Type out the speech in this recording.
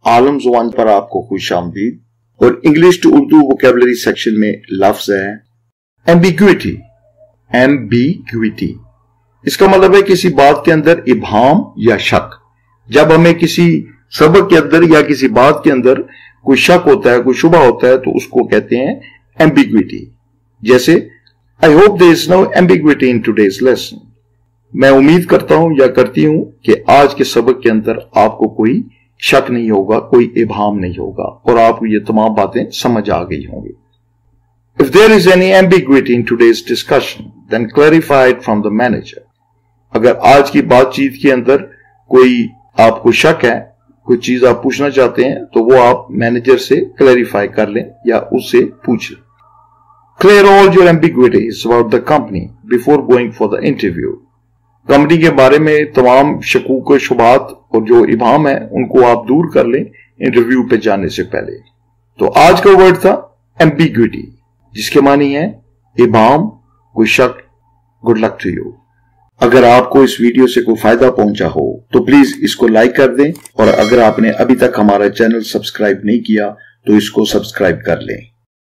आलम ज़ुबान पर आपको खुशामदीद। और English to Urdu vocabulary section में लफ्ज है एम्बिग्विटी। एम्बिग्विटी इसका मतलब है किसी बात के अंदर इबहाम या शक। जब हमें किसी सबक के अंदर या किसी बात के अंदर कोई शक होता है, कोई शुबा होता है, तो उसको कहते हैं एम्बिग्विटी। जैसे I hope there is no ambiguity in today's lesson. मैं उम्मीद करता हूं या करती हूं कि आज के सबक के अंदर आपको कोई शक नहीं होगा, कोई इबहाम नहीं होगा और आपको ये तमाम बातें समझ आ गई होंगी। If there is any ambiguity in today's discussion, then clarify it from the manager. अगर आज की बातचीत के अंदर कोई आपको शक है, कोई चीज आप पूछना चाहते हैं, तो वो आप मैनेजर से क्लैरिफाई कर लें या उससे पूछ लें। Clear all your ambiguities about the company before going for the interview. Company के बारे में तमाम शकूक व शुबात और जो इबहाम है उनको आप दूर कर लें इंटरव्यू पे जाने से पहले। तो आज का वर्ड था एम्बिग्विटी, जिसके मानी है इबहाम, कोई शक। Good luck to you. अगर आपको इस वीडियो से कोई फायदा पहुंचा हो तो प्लीज इसको लाइक कर दें और अगर आपने अभी तक हमारा चैनल सब्सक्राइब नहीं किया तो इसको सब्सक्राइब कर लें।